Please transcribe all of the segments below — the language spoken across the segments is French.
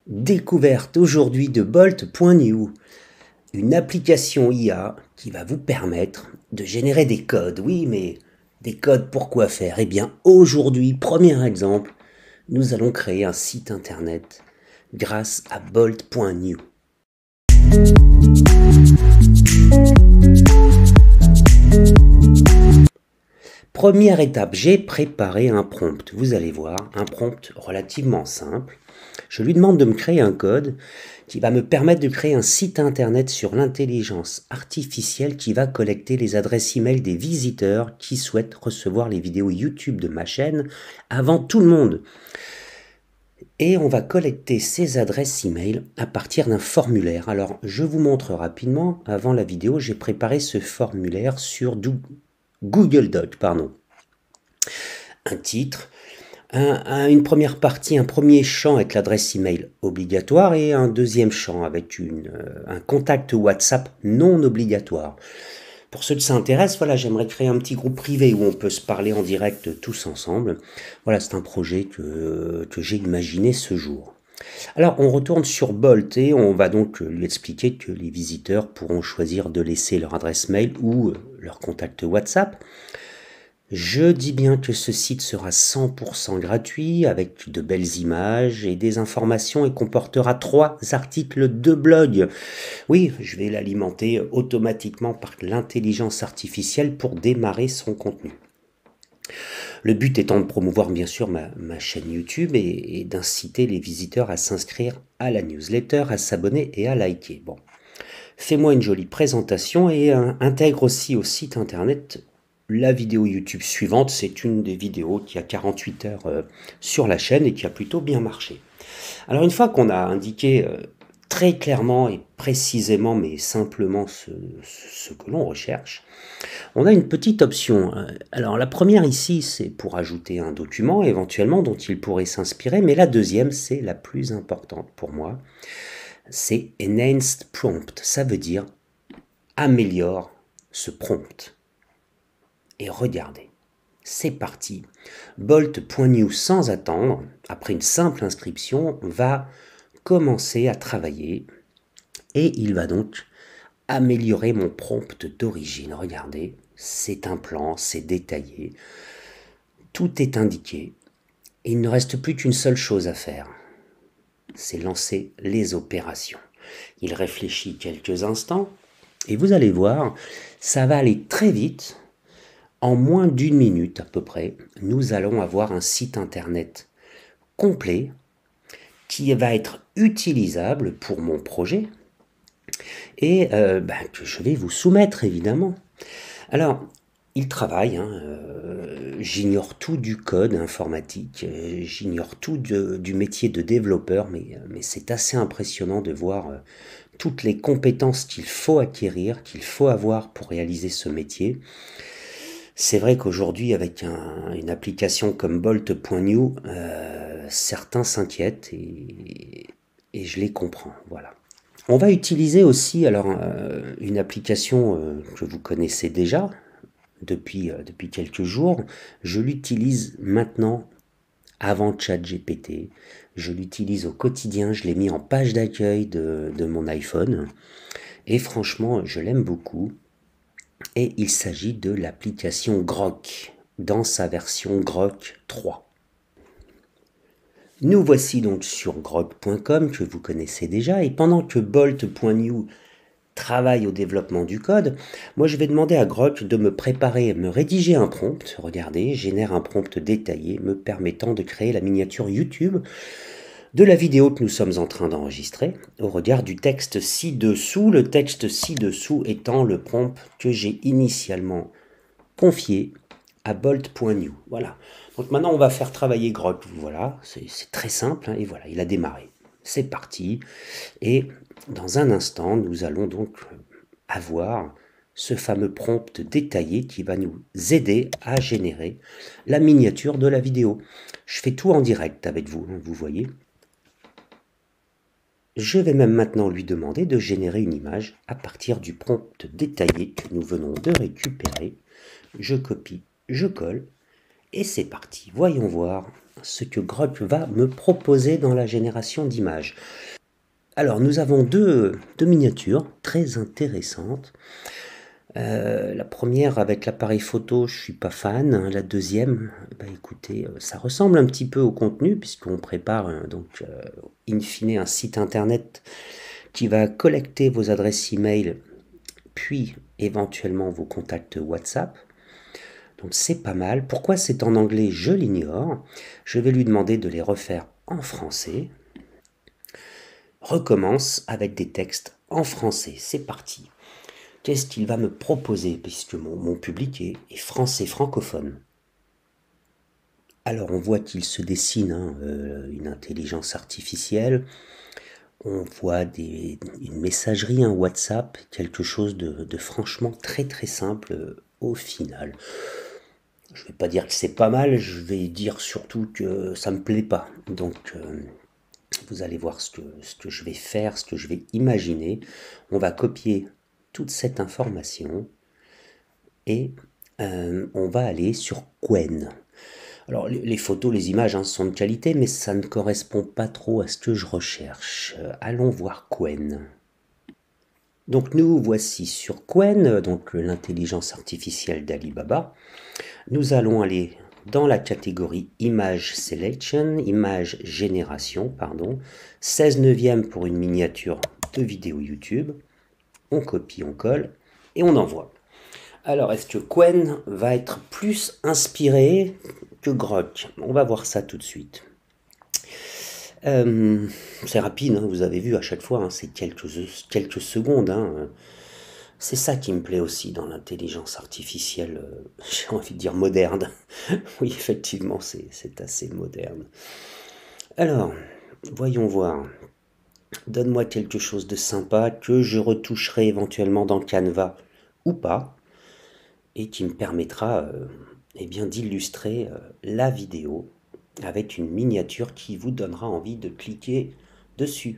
Découverte aujourd'hui de Bolt.new, une application IA qui va vous permettre de générer des codes. Oui, mais des codes pour quoi faire? Eh bien, aujourd'hui, premier exemple, nous allons créer un site internet grâce à Bolt.new. Première étape, j'ai préparé un prompt. Vous allez voir, un prompt relativement simple. Je lui demande de me créer un code qui va me permettre de créer un site internet sur l'intelligence artificielle qui va collecter les adresses email des visiteurs qui souhaitent recevoir les vidéos YouTube de ma chaîne avant tout le monde. Et on va collecter ces adresses email à partir d'un formulaire. Alors, je vous montre rapidement. Avant la vidéo, j'ai préparé ce formulaire sur Google Doc, pardon. Un titre, une première partie, un premier champ avec l'adresse email obligatoire et un deuxième champ avec un contact WhatsApp non obligatoire. Pour ceux que ça intéresse, voilà, j'aimerais créer un petit groupe privé où on peut se parler en direct tous ensemble. Voilà, c'est un projet que j'ai imaginé ce jour. Alors, on retourne sur Bolt et on va donc lui expliquer que les visiteurs pourront choisir de laisser leur adresse mail ou leur contact WhatsApp. Je dis bien que ce site sera 100% gratuit avec de belles images et des informations et comportera 3 articles de blog. Oui, je vais l'alimenter automatiquement par l'intelligence artificielle pour démarrer son contenu. Le but étant de promouvoir bien sûr ma chaîne YouTube et d'inciter les visiteurs à s'inscrire à la newsletter, à s'abonner et à liker. Bon, fais-moi une jolie présentation et intègre aussi au site internet la vidéo YouTube suivante. C'est une des vidéos qui a 48 heures sur la chaîne et qui a plutôt bien marché. Alors une fois qu'on a indiqué très clairement et précisément mais simplement ce que l'on recherche, on a une petite option. Alors la première ici, c'est pour ajouter un document éventuellement dont il pourrait s'inspirer, mais la deuxième, c'est la plus importante pour moi. C'est Enhanced Prompt. Ça veut dire améliore ce prompt. Et regardez, c'est parti. Bolt.new sans attendre, après une simple inscription, va commencer à travailler et il va donc améliorer mon prompt d'origine. Regardez, c'est un plan, c'est détaillé, tout est indiqué. Et il ne reste plus qu'une seule chose à faire, c'est lancer les opérations. Il réfléchit quelques instants et vous allez voir, ça va aller très vite. En moins d'1 minute à peu près, nous allons avoir un site internet complet qui va être utilisable pour mon projet et que je vais vous soumettre évidemment. Alors, il travaille, j'ignore tout du code informatique, j'ignore tout du métier de développeur, mais c'est assez impressionnant de voir toutes les compétences qu'il faut acquérir, qu'il faut avoir pour réaliser ce métier. C'est vrai qu'aujourd'hui, avec une application comme Bolt.new, certains s'inquiètent et je les comprends. Voilà. On va utiliser aussi alors une application que vous connaissez déjà depuis quelques jours. Je l'utilise maintenant avant ChatGPT. Je l'utilise au quotidien. Je l'ai mis en page d'accueil de mon iPhone. Et franchement, je l'aime beaucoup. Et il s'agit de l'application Grok, dans sa version Grok 3. Nous voici donc sur grok.com que vous connaissez déjà, et pendant que Bolt.new travaille au développement du code, moi je vais demander à Grok de me préparer, me rédiger un prompt. Regardez, génère un prompt détaillé me permettant de créer la miniature YouTube de la vidéo que nous sommes en train d'enregistrer au regard du texte ci-dessous, le texte ci-dessous étant le prompt que j'ai initialement confié à Bolt.new. Voilà. Donc maintenant on va faire travailler Grok. Voilà, c'est très simple et voilà, il a démarré. C'est parti. Et dans un instant, nous allons donc avoir ce fameux prompt détaillé qui va nous aider à générer la miniature de la vidéo. Je fais tout en direct avec vous, vous voyez. Je vais même maintenant lui demander de générer une image à partir du prompt détaillé que nous venons de récupérer. Je copie, je colle Et c'est parti, voyons voir ce que Grok va me proposer dans la génération d'images. Alors nous avons deux miniatures très intéressantes. La première avec l'appareil photo, je suis pas fan. La deuxième, bah écoutez, ça ressemble un petit peu au contenu puisqu'on prépare donc in fine un site internet qui va collecter vos adresses email puis éventuellement vos contacts WhatsApp. Donc c'est pas mal. Pourquoi c'est en anglais, je l'ignore. Je vais lui demander de les refaire en français. Recommence avec des textes en français. C'est parti. Qu'est-ce qu'il va me proposer puisque mon public est français francophone. Alors on voit qu'il se dessine une intelligence artificielle. On voit une messagerie, un WhatsApp, quelque chose de franchement très très simple au final. Je ne vais pas dire que c'est pas mal, je vais dire surtout que ça me plaît pas. Donc vous allez voir ce que je vais faire, ce que je vais imaginer. On va copier toute cette information et on va aller sur Qwen. Alors les photos, les images sont de qualité, mais ça ne correspond pas trop à ce que je recherche. Allons voir Qwen. Donc nous voici sur Qwen, donc l'intelligence artificielle d'Alibaba. Nous allons aller dans la catégorie Image Selection, Image Génération, pardon, 16 neuvième pour une miniature de vidéo YouTube. On copie, on colle et on envoie. Alors, est-ce que Qwen va être plus inspiré que Grok? On va voir ça tout de suite. C'est rapide, vous avez vu à chaque fois, c'est quelques secondes. C'est ça qui me plaît aussi dans l'intelligence artificielle, j'ai envie de dire moderne. Oui, effectivement, c'est assez moderne. Alors, voyons voir. Donne-moi quelque chose de sympa que je retoucherai éventuellement dans Canva ou pas, et qui me permettra eh bien, d'illustrer la vidéo avec une miniature qui vous donnera envie de cliquer dessus.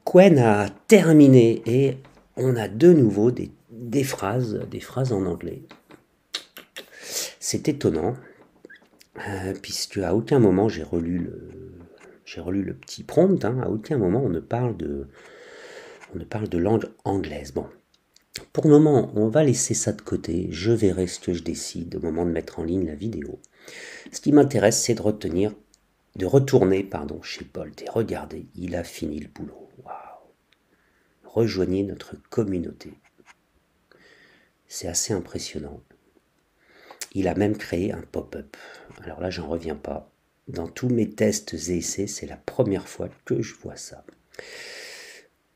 Qwen a terminé et on a de nouveau des phrases en anglais. C'est étonnant, puisque à aucun moment j'ai relu le petit prompt, à aucun moment on ne parle de langue anglaise. Bon, pour le moment, on va laisser ça de côté, je verrai ce que je décide au moment de mettre en ligne la vidéo. Ce qui m'intéresse, c'est de retourner chez Bolt et regardez, il a fini le boulot. Waouh! Rejoignez notre communauté. C'est assez impressionnant. Il a même créé un pop-up. Alors là, j'en reviens pas. Dans tous mes tests et essais, c'est la première fois que je vois ça.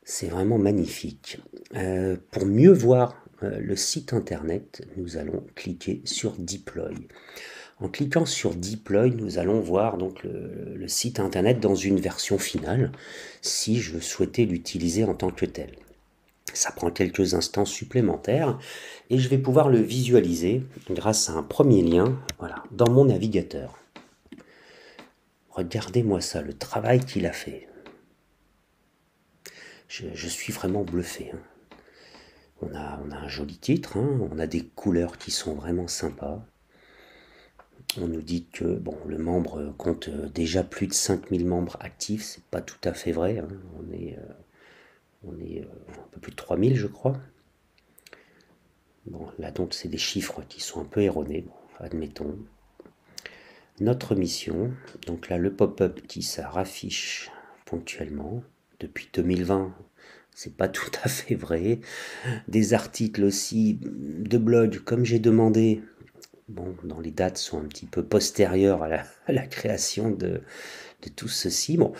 C'est vraiment magnifique. Pour mieux voir le site internet, nous allons cliquer sur Deploy. En cliquant sur Deploy, nous allons voir donc le site internet dans une version finale, si je souhaitais l'utiliser en tant que tel. Ça prend quelques instants supplémentaires et je vais pouvoir le visualiser grâce à un premier lien, voilà, dans mon navigateur. Regardez-moi ça, le travail qu'il a fait. Je suis vraiment bluffé. On a un joli titre, on a des couleurs qui sont vraiment sympas. On nous dit que bon, le membre compte déjà plus de 5000 membres actifs, c'est pas tout à fait vrai, on est un peu plus de 3000 je crois. Bon, là donc c'est des chiffres qui sont un peu erronés, bon, admettons. Notre mission, donc là le pop-up qui ça raffiche ponctuellement, depuis 2020, c'est pas tout à fait vrai. Des articles aussi de blog comme j'ai demandé, bon, dans les dates sont un petit peu postérieures à la création de tout ceci. Bon,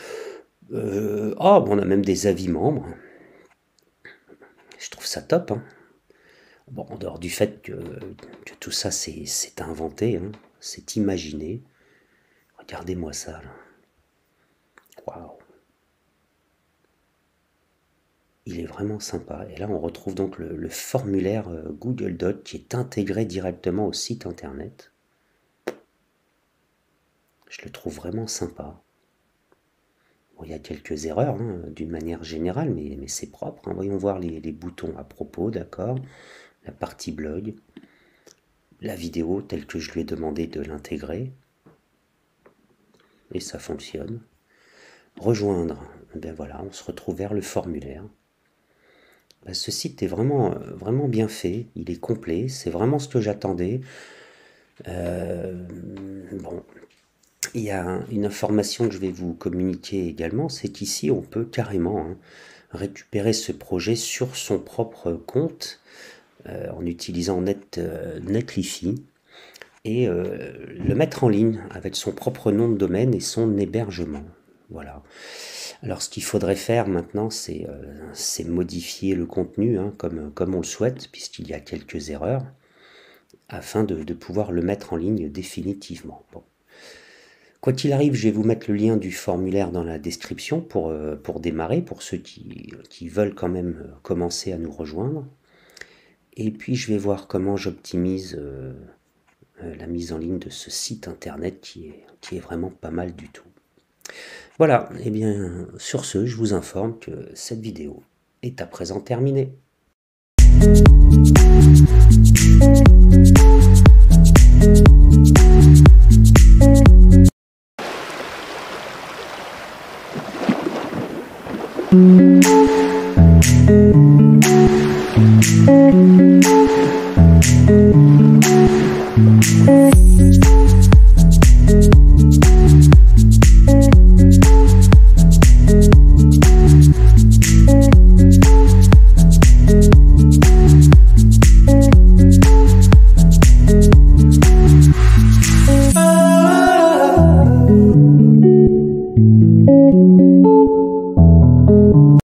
on a même des avis membres. Je trouve ça top. Bon, en dehors du fait que tout ça c'est inventé, c'est imaginé. Regardez-moi ça là. Waouh. Il est vraiment sympa. Et là, on retrouve donc le formulaire Google Doc qui est intégré directement au site internet. Je le trouve vraiment sympa. Bon, il y a quelques erreurs d'une manière générale, mais c'est propre. Voyons voir les boutons à propos, d'accord. La partie blog. la vidéo telle que je lui ai demandé de l'intégrer. Et ça fonctionne. Rejoindre, ben voilà, on se retrouve vers le formulaire. Ben ce site est vraiment bien fait, il est complet, c'est vraiment ce que j'attendais. Bon, il y a une information que je vais vous communiquer également, c'est qu'ici on peut carrément récupérer ce projet sur son propre compte en utilisant Netlify et le mettre en ligne avec son propre nom de domaine et son hébergement. Voilà. Alors ce qu'il faudrait faire maintenant, c'est modifier le contenu comme on le souhaite, puisqu'il y a quelques erreurs, afin de pouvoir le mettre en ligne définitivement. Bon. Quoi qu'il arrive, je vais vous mettre le lien du formulaire dans la description pour démarrer, pour ceux qui veulent quand même commencer à nous rejoindre. Et puis je vais voir comment j'optimise la mise en ligne de ce site internet qui est vraiment pas mal du tout. Voilà, et bien sur ce, je vous informe que cette vidéo est à présent terminée.